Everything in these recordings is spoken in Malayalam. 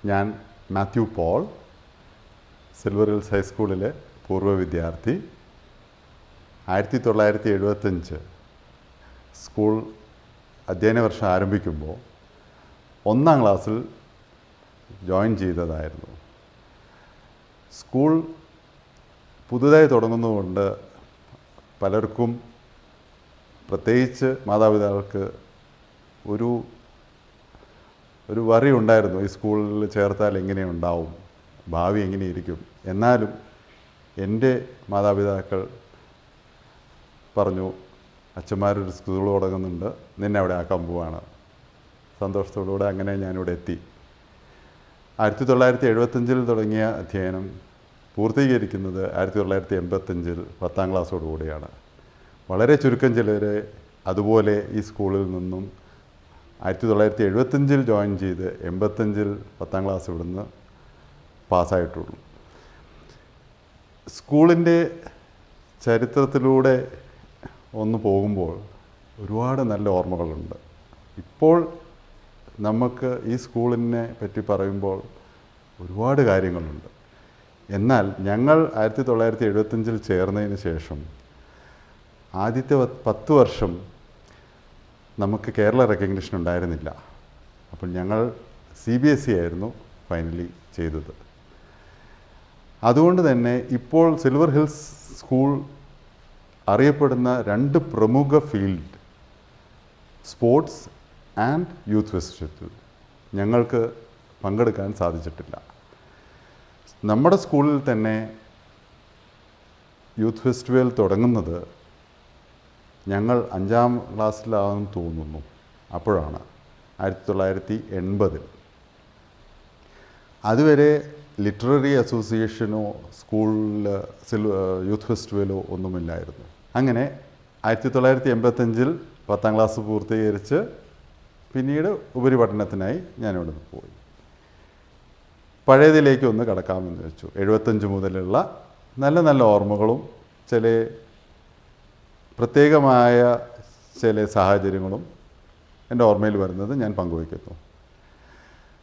ഞാൻ മാത്യു പോൾ, സിൽവർ ഹിൽസ് ഹൈസ്കൂളിലെ പൂർവ്വ വിദ്യാർത്ഥി. 1975 സ്കൂൾ അധ്യയന വർഷം ആരംഭിക്കുമ്പോൾ 1-ാം ക്ലാസ്സിൽ ജോയിൻ ചെയ്തതായിരുന്നു. സ്കൂൾ പുതുതായി തുടങ്ങുന്നതുകൊണ്ട് പലർക്കും, പ്രത്യേകിച്ച് മാതാപിതാക്കൾക്ക് ഒരു വറി ഉണ്ടായിരുന്നു. ഈ സ്കൂളിൽ ചേർത്താൽ എങ്ങനെ ഉണ്ടാവും, ഭാവി എങ്ങനെയിരിക്കും. എന്നാലും എൻ്റെ മാതാപിതാക്കൾ പറഞ്ഞു, അച്ഛന്മാരൊരു സ്കൂൾ തുടങ്ങുന്നുണ്ട്, നിന്നെ അവിടെ ആക്കാൻ പോവാണ്. സന്തോഷത്തോടുകൂടെ അങ്ങനെ ഞാനിവിടെ എത്തി. 1975 തുടങ്ങിയ അധ്യയനം പൂർത്തീകരിക്കുന്നത് 1985 10-ാം ക്ലാസ്സോടുകൂടിയാണ്. വളരെ ചുരുക്കം ചിലരെ അതുപോലെ ഈ സ്കൂളിൽ നിന്നും 1975 ജോയിൻ ചെയ്ത് 85 10-ാം ക്ലാസ് ഇവിടുന്ന് പാസ്സായിട്ടുള്ളൂ. സ്കൂളിൻ്റെ ചരിത്രത്തിലൂടെ ഒന്ന് പോകുമ്പോൾ ഒരുപാട് നല്ല ഓർമ്മകളുണ്ട്. ഇപ്പോൾ നമുക്ക് ഈ സ്കൂളിനെ പറ്റി പറയുമ്പോൾ ഒരുപാട് കാര്യങ്ങളുണ്ട്. എന്നാൽ ഞങ്ങൾ 1975 ചേർന്നതിന് ശേഷം ആദ്യത്തെ 10 വർഷം നമുക്ക് കേരള റെക്കഗ്നിഷൻ ഉണ്ടായിരുന്നില്ല. അപ്പോൾ ഞങ്ങൾ CBSE ആയിരുന്നു ഫൈനലി ചെയ്തത്. അതുകൊണ്ട് തന്നെ ഇപ്പോൾ സിൽവർ ഹിൽസ് സ്കൂൾ അറിയപ്പെടുന്ന 2 പ്രമുഖ field, sports and youth festival, ഞങ്ങൾക്ക് പങ്കെടുക്കാൻ സാധിച്ചിട്ടില്ല. നമ്മുടെ സ്കൂളിൽ തന്നെ യൂത്ത് ഫെസ്റ്റിവൽ തുടങ്ങുന്നത് ഞങ്ങൾ 5-ാം ക്ലാസ്സിലാണെന്ന് തോന്നുന്നു. അപ്പോഴാണ് 1980. അതുവരെ ലിറ്റററി അസോസിയേഷനോ സ്കൂളിൽ യൂത്ത് ഫെസ്റ്റിവലോ ഒന്നുമില്ലായിരുന്നു. അങ്ങനെ 1985 10-ാം ക്ലാസ് പൂർത്തീകരിച്ച് പിന്നീട് ഉപരിപഠനത്തിനായി ഞാനിവിടെ പോയി. പഴയതിലേക്ക് ഒന്ന് കടക്കാമെന്ന് വെച്ചു. 75 മുതലുള്ള നല്ല നല്ല ഓർമ്മകളും ചില പ്രത്യേകമായ ചില സാഹചര്യങ്ങളും എൻ്റെ ഓർമ്മയിൽ വരുന്നത് ഞാൻ പങ്കുവയ്ക്കുന്നു.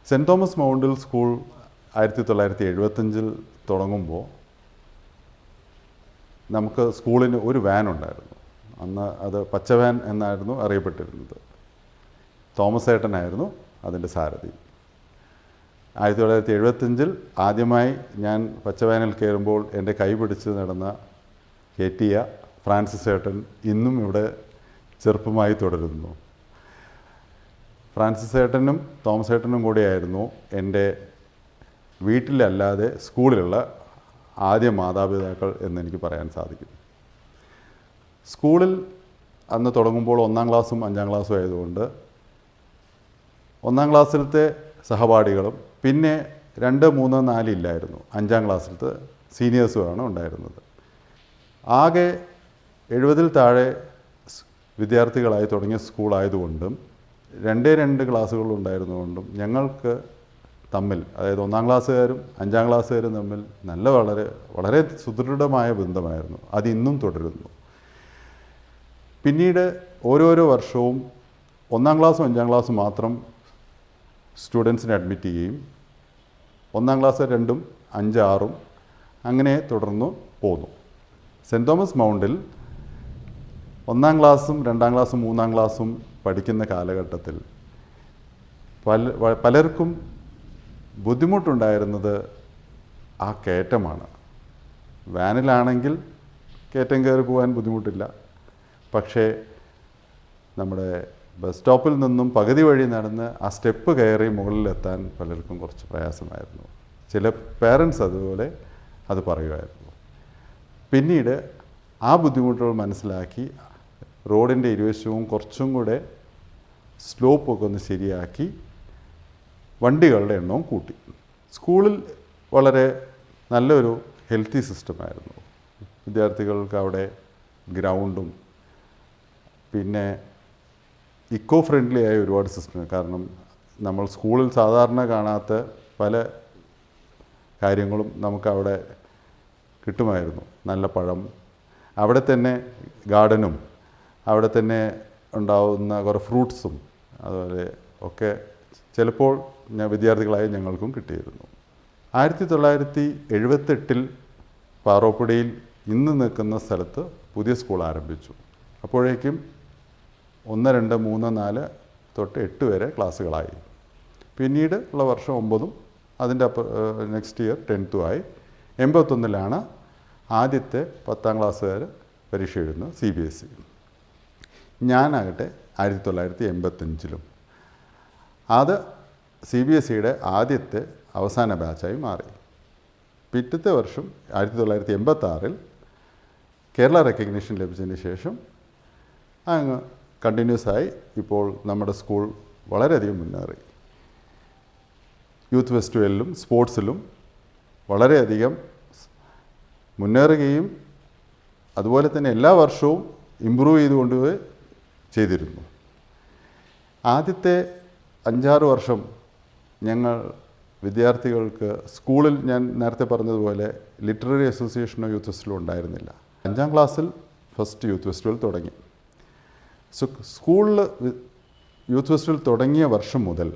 സെൻറ്റ് തോമസ് മൗണ്ടിൽ സ്കൂൾ 1975 തുടങ്ങുമ്പോൾ നമുക്ക് സ്കൂളിന് ഒരു വാൻ ഉണ്ടായിരുന്നു. അന്ന് അത് പച്ച വാൻ എന്നായിരുന്നു അറിയപ്പെട്ടിരുന്നത്. തോമസ് ഏട്ടനായിരുന്നു അതിൻ്റെ സാരഥി. 1975 ആദ്യമായി ഞാൻ പച്ചവാനിൽ കയറുമ്പോൾ എൻ്റെ കൈ പിടിച്ച് നടന്ന കയറ്റിയ ഫ്രാൻസിസ് ഏട്ടൻ ഇന്നും ഇവിടെ ചെറുപ്പമായി തുടരുന്നു. ഫ്രാൻസിസ് ഏട്ടനും തോമസ് ഏട്ടനും കൂടിയായിരുന്നു എൻ്റെ വീട്ടിലല്ലാതെ സ്കൂളിലുള്ള ആദ്യ മാതാപിതാക്കൾ എന്നെനിക്ക് പറയാൻ സാധിക്കും. സ്കൂളിൽ അന്ന് തുടങ്ങുമ്പോൾ 1-ാം ക്ലാസ്സും 5-ാം ക്ലാസ്സും ആയതുകൊണ്ട് 1-ാം ക്ലാസ്സിലത്തെ സഹപാഠികളും പിന്നെ 2, 3, 4 ഇല്ലായിരുന്നു. 5-ാം ക്ലാസ്സിലത്തെ സീനിയേഴ്സുമാണ് ഉണ്ടായിരുന്നത്. ആകെ 70-ൽ താഴെ വിദ്യാർത്ഥികളായി തുടങ്ങിയ സ്കൂളായതുകൊണ്ടും 2 ക്ലാസ്സുകളുണ്ടായിരുന്നുകൊണ്ടും ഞങ്ങൾക്ക് തമ്മിൽ, അതായത് 1-ാം ക്ലാസ്സുകാരും 5-ാം ക്ലാസ്സുകാരും തമ്മിൽ വളരെ സുദൃഢമായ ബന്ധമായിരുന്നു. അതിന്നും തുടരുന്നു. പിന്നീട് ഓരോരോ വർഷവും 1-ാം ക്ലാസ്സും 5-ാം ക്ലാസ്സും മാത്രം സ്റ്റുഡൻസിനെ അഡ്മിറ്റ് ചെയ്യുകയും 1-ാം ക്ലാസ് 2ഉം 5, 6ഉം അങ്ങനെ തുടർന്നു പോന്നു. സെൻറ്റ് തോമസ് മൗണ്ടിൽ 1-ാം ക്ലാസ്സും 2-ാം ക്ലാസ്സും 3-ാം ക്ലാസ്സും പഠിക്കുന്ന കാലഘട്ടത്തിൽ പലർക്കും ബുദ്ധിമുട്ടുണ്ടായിരുന്നത് ആ കയറ്റമാണ്. വാനിലാണെങ്കിൽ കയറ്റം കയറി പോകാൻ ബുദ്ധിമുട്ടില്ല. പക്ഷേ നമ്മുടെ ബസ് സ്റ്റോപ്പിൽ നിന്നും പകുതി വഴി നടന്ന് ആ സ്റ്റെപ്പ് കയറി മുകളിലെത്താൻ പലർക്കും കുറച്ച് പ്രയാസമായിരുന്നു. ചില പേരൻസ് അതുപോലെ അത് പറയുമായിരുന്നു. പിന്നീട് ആ ബുദ്ധിമുട്ടുകൾ മനസ്സിലാക്കി റോഡിൻ്റെ ഇരുവശവും കുറച്ചും കൂടെ സ്ലോപ്പൊക്കെ ഒന്ന് ശരിയാക്കി വണ്ടികളുടെ എണ്ണവും കൂട്ടി. സ്കൂളിൽ വളരെ നല്ലൊരു ഹെൽത്തി സിസ്റ്റമായിരുന്നു. വിദ്യാർത്ഥികൾക്ക് അവിടെ ഗ്രൗണ്ടും പിന്നെ ഇക്കോ ഫ്രണ്ട്ലി ആയ ഒരുപാട് സിസ്റ്റം. കാരണം നമ്മൾ സ്കൂളിൽ സാധാരണ കാണാത്ത പല കാര്യങ്ങളും നമുക്കവിടെ കിട്ടുമായിരുന്നു. നല്ല പഴം, അവിടെ തന്നെ ഗാർഡനും അവിടെ തന്നെ ഉണ്ടാവുന്ന കുറേ ഫ്രൂട്ട്സും അതുപോലെ ഒക്കെ ചിലപ്പോൾ വിദ്യാർത്ഥികളായി ഞങ്ങൾക്കും കിട്ടിയിരുന്നു. 1978 പാറോപ്പടിയിൽ ഇന്ന് നിൽക്കുന്ന സ്ഥലത്ത് പുതിയ സ്കൂൾ ആരംഭിച്ചു. അപ്പോഴേക്കും 1, 2, 3, 4 തൊട്ട് 8 വരെ ക്ലാസ്സുകളായി. പിന്നീട് ഉള്ള വർഷം 9ഉം അതിൻ്റെ നെക്സ്റ്റ് ഇയർ 10th ആയി. 81 ആദ്യത്തെ 10ാം ക്ലാസ്സുകാർ പരീക്ഷ എഴുതുന്നത് CBSE. ഞാനാകട്ടെ 1985 അത് CBSEയുടെ ആദ്യത്തെ അവസാന ബാച്ചായി മാറി. പിറ്റത്തെ വർഷം 1986 കേരള റെക്കഗ്നിഷൻ ലഭിച്ചതിന് ശേഷം അങ്ങ് കണ്ടിന്യൂസ് ആയി ഇപ്പോൾ നമ്മുടെ സ്കൂൾ വളരെയധികം മുന്നേറി. യൂത്ത് ഫെസ്റ്റിവലിലും സ്പോർട്സിലും വളരെയധികം മുന്നേറുകയും അതുപോലെ തന്നെ എല്ലാ വർഷവും ഇമ്പ്രൂവ് ചെയ്തുകൊണ്ട് ചെയ്തിരുന്നു. ആദ്യത്തെ 5-6 വർഷം ഞങ്ങൾ വിദ്യാർത്ഥികൾക്ക് സ്കൂളിൽ ഞാൻ നേരത്തെ പറഞ്ഞതുപോലെ ലിറ്റററി അസോസിയേഷനോ യൂത്ത് ഫെസ്റ്റിവലോ ഉണ്ടായിരുന്നില്ല. 5ാം ക്ലാസ്സിൽ ഫസ്റ്റ് യൂത്ത് ഫെസ്റ്റിവൽ തുടങ്ങി. സ്കൂളിൽ യൂത്ത് ഫെസ്റ്റിവൽ തുടങ്ങിയ വർഷം മുതൽ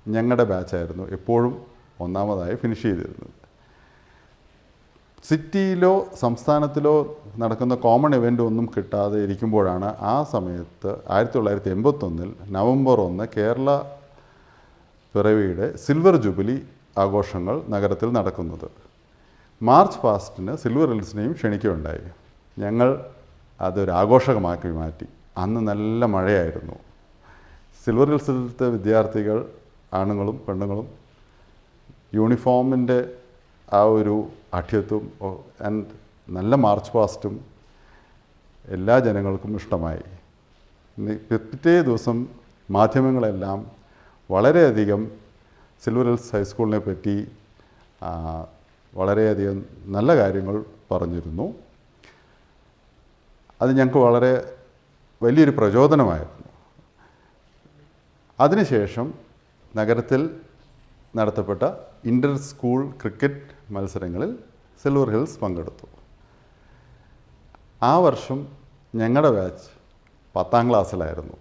ഞങ്ങളുടെ ബാച്ചായിരുന്നു എപ്പോഴും ഒന്നാമതായി ഫിനിഷ് ചെയ്തിരുന്നത്. സിറ്റിയിലോ സംസ്ഥാനത്തിലോ നടക്കുന്ന കോമൺ ഇവൻ്റ് ഒന്നും കിട്ടാതെ ഇരിക്കുമ്പോഴാണ് ആ സമയത്ത് 1981 നവംബർ 1 കേരള പിറവിയുടെ സിൽവർ ജൂബിലി ആഘോഷങ്ങൾ നഗരത്തിൽ നടക്കുന്നത്. മാർച്ച് പാസ്റ്റിന് സിൽവർ ഹിൽസിനെയും ക്ഷണിക്കുകയുണ്ടായി. ഞങ്ങൾ അതൊരു ആഘോഷമാക്കി മാറ്റി. അന്ന് നല്ല മഴയായിരുന്നു. സിൽവർ ഹിൽസിലത്തെ വിദ്യാർത്ഥികൾ ആണുങ്ങളും പെണ്ണുങ്ങളും യൂണിഫോമിൻ്റെ ആ ഒരു ആഠ്യത്വം ആൻഡ് നല്ല മാർച്ച് പാസ്റ്റും എല്ലാ ജനങ്ങൾക്കും ഇഷ്ടമായി. പിറ്റേ ദിവസം മാധ്യമങ്ങളെല്ലാം വളരെയധികം സിൽവർ ഹിൽസ് ഹൈസ്കൂളിനെ പറ്റി വളരെയധികം നല്ല കാര്യങ്ങൾ പറഞ്ഞിരുന്നു. അത് ഞങ്ങൾക്ക് വളരെ വലിയൊരു പ്രചോദനമായിരുന്നു. അതിനുശേഷം നഗരത്തിൽ നടത്തപ്പെട്ട ഇൻ്റർ സ്കൂൾ ക്രിക്കറ്റ് മത്സരങ്ങളിൽ സിൽവർ ഹിൽസ് പങ്കെടുത്തു. ആ വർഷം ഞങ്ങളുടെ ബാച്ച് 10ാം ക്ലാസ്സിലായിരുന്നു.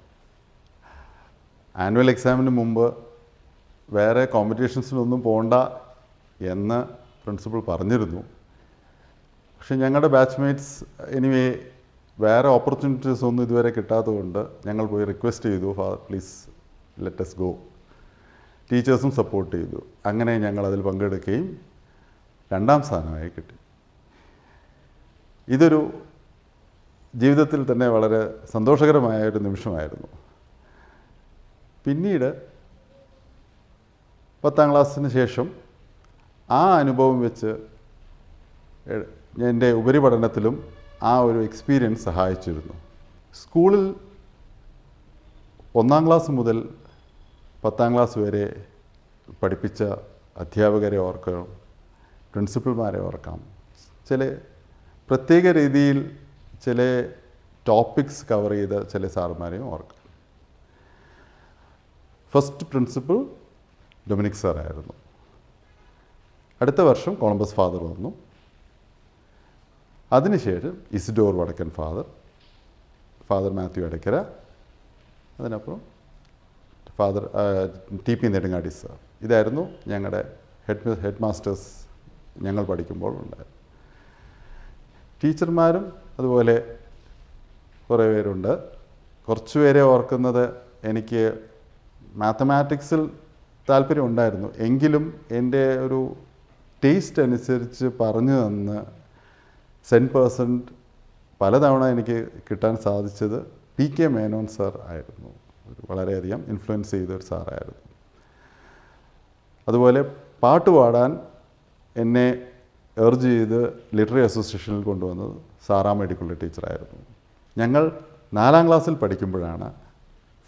ആനുവൽ എക്സാമിന് മുമ്പ് വേറെ കോമ്പറ്റീഷൻസിനൊന്നും പോകണ്ട എന്ന് പ്രിൻസിപ്പൽ പറഞ്ഞിരുന്നു. പക്ഷെ ഞങ്ങളുടെ ബാച്ച്മേറ്റ്സ് എനിവേ വേറെ ഓപ്പർച്യൂണിറ്റീസ് ഒന്നും ഇതുവരെ കിട്ടാത്തതുകൊണ്ട് ഞങ്ങൾ പോയി റിക്വസ്റ്റ് ചെയ്തു, father please let us go. ടീച്ചേഴ്സും സപ്പോർട്ട് ചെയ്തു. അങ്ങനെ ഞങ്ങളതിൽ പങ്കെടുക്കുകയും 2ാം സ്ഥാനമായി കിട്ടി. ഇതൊരു ജീവിതത്തിൽ തന്നെ വളരെ സന്തോഷകരമായ ഒരു നിമിഷമായിരുന്നു. പിന്നീട് 10ാം ക്ലാസ്സിന് ശേഷം ആ അനുഭവം വെച്ച് എൻ്റെ ഉപരിപഠനത്തിലും ആ ഒരു എക്സ്പീരിയൻസ് സഹായിച്ചിരുന്നു. സ്കൂളിൽ 1ാം ക്ലാസ് മുതൽ 10ാം ക്ലാസ് വരെ പഠിപ്പിച്ച അധ്യാപകരെ ഓർക്കാം, പ്രിൻസിപ്പൽമാരെ ഓർക്കാം, ചില പ്രത്യേക രീതിയിൽ ചില ടോപ്പിക്സ് കവർ ചെയ്ത ചില സാറുമാരെയും ഓർക്കാം. ഫസ്റ്റ് പ്രിൻസിപ്പൽ ഡൊമിനിക് സാറായിരുന്നു. അടുത്ത വർഷം കൊളംബസ് ഫാദർ വന്നു. അതിനുശേഷം ഇസിഡോർ വടക്കൻ ഫാദർ മാത്യു എടക്കര, അതിനപ്പുറം ഫാദർ TP നെടുങ്ങാടി സാർ. ഇതായിരുന്നു ഞങ്ങളുടെ ഹെഡ് മാസ്റ്റേഴ്സ് ഞങ്ങൾ പഠിക്കുമ്പോൾ ഉണ്ടായിരുന്നു. ടീച്ചർമാരും അതുപോലെ കുറേ പേരുണ്ട്. കുറച്ച് പേരെ ഓർക്കുന്നത്, എനിക്ക് മാത്തമാറ്റിക്സിൽ താല്പര്യം ഉണ്ടായിരുന്നു, എങ്കിലും എൻ്റെ ഒരു ടേസ്റ്റ് അനുസരിച്ച് പറഞ്ഞു തന്ന് 100% പലതവണ എനിക്ക് കിട്ടാൻ സാധിച്ചത് PK മേനോൻ സാർ ആയിരുന്നു. വളരെയധികം ഇൻഫ്ലുവൻസ് ചെയ്തൊരു സാറായിരുന്നു. അതുപോലെ പാട്ട് പാടാൻ എന്നെ എർജ് ചെയ്ത് ലിറ്റററി അസോസിയേഷനിൽ കൊണ്ടുവന്നത് സാറാ മെഡിക്കുള്ള ടീച്ചറായിരുന്നു. ഞങ്ങൾ 4ാം ക്ലാസ്സിൽ പഠിക്കുമ്പോഴാണ്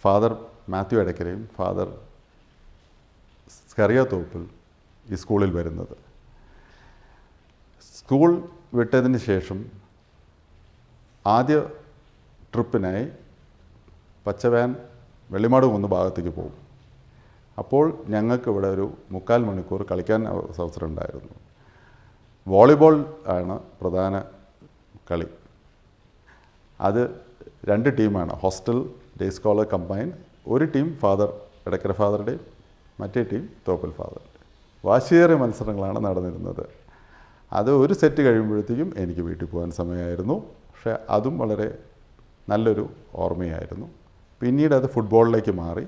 ഫാദർ മാത്യു എടക്കരയും ഫാദർ സ്കറിയാത്തോപ്പിൽ ഈ സ്കൂളിൽ വരുന്നത്. സ്കൂൾ വിട്ടതിന് ശേഷം ആദ്യ ട്രിപ്പിനായി പച്ചവാൻ വെള്ളിമാട് കുന്ന് ഭാഗത്തേക്ക് പോകും. അപ്പോൾ ഞങ്ങൾക്ക് ഇവിടെ ഒരു 3/4 മണിക്കൂർ കളിക്കാൻ അവസരം ഉണ്ടായിരുന്നു. വോളിബോൾ ആണ് പ്രധാന കളി. അത് 2 ടീമാണ്, ഹോസ്റ്റൽ ഡേ സ്കോളർ കമ്പൈൻ. ഒരു ടീം ഫാദർ എടക്കര ഫാദറുടെയും മറ്റേ ടീം തോപ്പൽ ഫാദറിൻ്റെ. വാശിയേറിയ മത്സരങ്ങളാണ് നടന്നിരുന്നത്. അത് ഒരു സെറ്റ് കഴിയുമ്പോഴത്തേക്കും എനിക്ക് വീട്ടിൽ പോകാൻ സമയമായിരുന്നു. പക്ഷേ അതും വളരെ നല്ലൊരു ഓർമ്മയായിരുന്നു. പിന്നീട് അത് ഫുട്ബോളിലേക്ക് മാറി.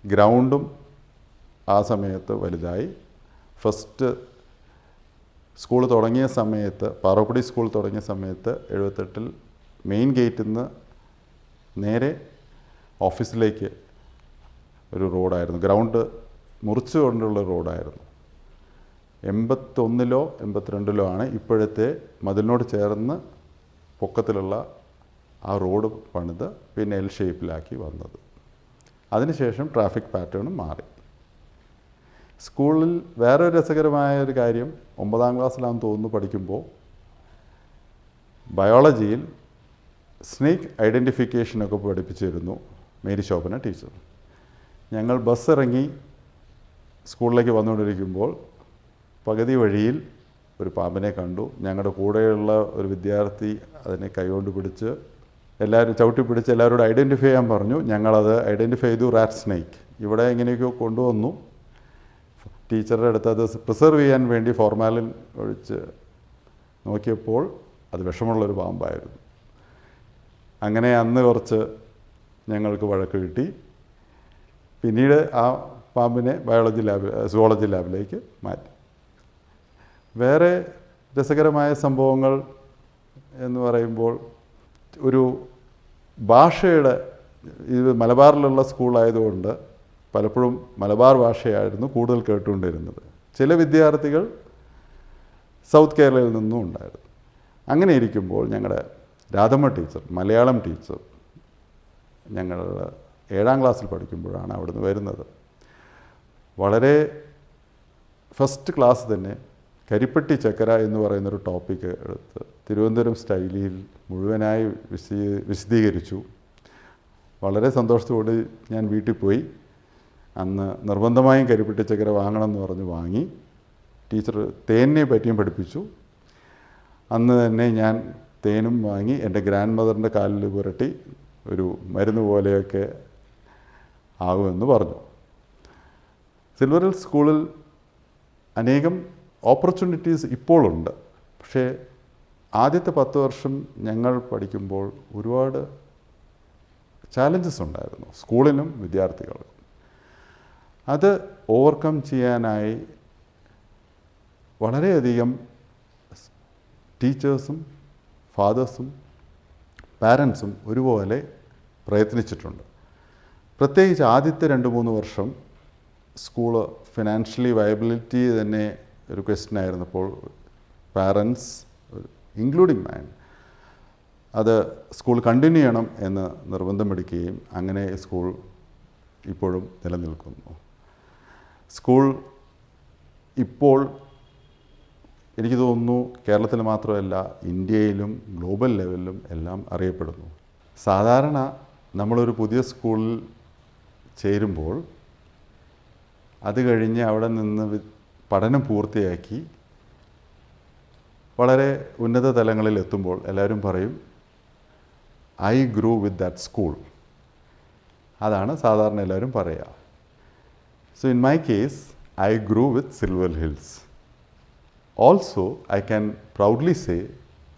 ഗ്രൗണ്ടും ആ സമയത്ത് വലുതായി. ഫസ്റ്റ് സ്കൂൾ തുടങ്ങിയ സമയത്ത്, പാറോപ്പടി സ്കൂൾ തുടങ്ങിയ സമയത്ത് 78 മെയിൻ ഗേറ്റിൽ നിന്ന് നേരെ ഓഫീസിലേക്ക് ഒരു റോഡായിരുന്നു. ഗ്രൗണ്ട് മുറിച്ചുകൊണ്ടുള്ള റോഡായിരുന്നു. 81-ലോ 82-ലോ ആണ് ഇപ്പോഴത്തെ മതിലിനോട് ചേർന്ന് പൊക്കത്തിലുള്ള ആ റോഡ് പണിത് പിന്നെ എൽ ഷേപ്പിലാക്കി വന്നത്. അതിനുശേഷം ട്രാഫിക് പാറ്റേണും മാറി. സ്കൂളിൽ വേറെ രസകരമായ ഒരു കാര്യം, 9ാം ക്ലാസ്സിലാണെന്ന് തോന്നുന്നു പഠിക്കുമ്പോൾ ബയോളജിയിൽ സ്നേക്ക് ഐഡൻറ്റിഫിക്കേഷനൊക്കെ പഠിപ്പിച്ചിരുന്നു മേരി ശോഭന ടീച്ചർ. ഞങ്ങൾ ബസ് ഇറങ്ങി സ്കൂളിലേക്ക് വന്നുകൊണ്ടിരിക്കുമ്പോൾ പകുതി വഴിയിൽ ഒരു പാമ്പിനെ കണ്ടു. ഞങ്ങളുടെ കൂടെയുള്ള ഒരു വിദ്യാർത്ഥി അതിനെ കൈകൊണ്ട് പിടിച്ച് എല്ലാവരും ചവിട്ടി പിടിച്ച് എല്ലാവരോടും ഐഡൻറ്റിഫൈ ചെയ്യാൻ പറഞ്ഞു. ഞങ്ങളത് ഐഡൻറ്റിഫൈ ചെയ്തു, റാറ്റ് സ്നേക്ക്. ഇവിടെ എങ്ങനെയൊക്കെയോ കൊണ്ടുവന്നു. ടീച്ചറുടെ അടുത്ത് അത് പ്രിസർവ് ചെയ്യാൻ വേണ്ടി ഫോർമാലിൻ ഒഴിച്ച് നോക്കിയപ്പോൾ അത് വിഷമുള്ളൊരു പാമ്പായിരുന്നു. അങ്ങനെ അന്ന് കുറച്ച് ഞങ്ങൾക്ക് വഴക്ക് കിട്ടി. പിന്നീട് ആ പാമ്പിനെ സുവോളജി ലാബിലേക്ക് മാറ്റി. വേറെ രസകരമായ സംഭവങ്ങൾ എന്ന് പറയുമ്പോൾ ഒരു ഭാഷയുടെ, ഇത് മലബാറിലുള്ള സ്കൂളായതുകൊണ്ട് പലപ്പോഴും മലബാർ ഭാഷയായിരുന്നു കൂടുതൽ കേട്ടുകൊണ്ടിരുന്നത്. ചില വിദ്യാർത്ഥികൾ സൗത്ത് കേരളയിൽ നിന്നും ഉണ്ടായിരുന്നു. അങ്ങനെ ഇരിക്കുമ്പോൾ ഞങ്ങളുടെ രാധമ്മ ടീച്ചർ, മലയാളം ടീച്ചർ, ഞങ്ങൾ 7ാം ക്ലാസ്സിൽ പഠിക്കുമ്പോഴാണ് അവിടുന്ന് വരുന്നത്. വളരെ ഫസ്റ്റ് ക്ലാസ് തന്നെ കരിപ്പെട്ടി ചക്കര എന്ന് പറയുന്നൊരു ടോപ്പിക്ക് എടുത്ത് തിരുവനന്തപുരം സ്റ്റൈലിൽ മുഴുവനായി വിശദീകരിച്ചു. വളരെ സന്തോഷത്തോടെ ഞാൻ വീട്ടിൽ പോയി. അന്ന് നിർബന്ധമായും കരിപ്പെട്ടി ചക്കര വാങ്ങണമെന്ന് പറഞ്ഞ് വാങ്ങി. ടീച്ചർ തേനിനെ പറ്റിയും പഠിപ്പിച്ചു. അന്ന് തന്നെ ഞാൻ തേനും വാങ്ങി എൻ്റെ ഗ്രാൻഡ് മദറിൻ്റെ കാലിൽ പുരട്ടി ഒരു മരുന്ന് പോലെയൊക്കെ ആകുമെന്ന് പറഞ്ഞു. സിൽവർ ഹിൽസ് സ്കൂളിൽ അനേകം ഓപ്പർച്യൂണിറ്റീസ് ഇപ്പോഴുണ്ട്. പക്ഷേ ആദ്യത്തെ 10 വർഷം ഞങ്ങൾ പഠിക്കുമ്പോൾ ഒരുപാട് ചാലഞ്ചസ് ഉണ്ടായിരുന്നു സ്കൂളിനും വിദ്യാർത്ഥികൾക്കും. അത് ഓവർകം ചെയ്യാനായി വളരെയധികം ടീച്ചേഴ്സും ഫാദേഴ്സും പാരൻസും ഒരുപോലെ പ്രയത്നിച്ചിട്ടുണ്ട്. പ്രത്യേകിച്ച് ആദ്യത്തെ 2-3 വർഷം സ്കൂള് ഫിനാൻഷ്യലി വയബിലിറ്റി തന്നെ ഒരു ക്വസ്റ്റ്യൻ ആയിരുന്നപ്പോൾ പാരൻസ് ഇൻക്ലൂഡിങ് മൈൻ അത് സ്കൂൾ കണ്ടിന്യൂ ചെയ്യണം എന്ന് നിർബന്ധം പിടിക്കുകയും അങ്ങനെ സ്കൂൾ ഇപ്പോഴും നിലനിൽക്കുന്നു. സ്കൂൾ ഇപ്പോൾ എനിക്ക് തോന്നുന്നു കേരളത്തിൽ മാത്രമല്ല ഇന്ത്യയിലും ഗ്ലോബൽ ലെവലിലും എല്ലാം അറിയപ്പെടുന്നു. സാധാരണ നമ്മളൊരു പുതിയ സ്കൂളിൽ ചേരുമ്പോൾ അത് കഴിഞ്ഞ് അവിടെ നിന്ന് പഠനം പൂർത്തിയാക്കി വളരെ ഉന്നത തലങ്ങളിൽ എത്തുമ്പോൾ എല്ലാവരും പറയും I grew with that school. അതാണ് സാധാരണ എല്ലാവരും പറയുക. So in my case I grew with Silver Hills. Also I can proudly say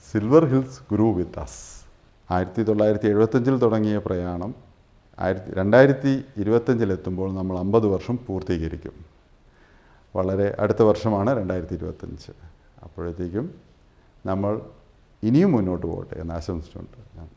Silver Hills grew with us. 1975 തുടങ്ങിയ പ്രയാണം 2025 നമ്മൾ 50 വർഷം പൂർത്തീകരിക്കും. വളരെ അടുത്ത വർഷമാണ് 2025. അപ്പോഴത്തേക്കും നമ്മൾ ഇനിയും മുന്നോട്ട് പോകട്ടെ എന്ന് ആശംസിച്ചുകൊണ്ട് ഞാൻ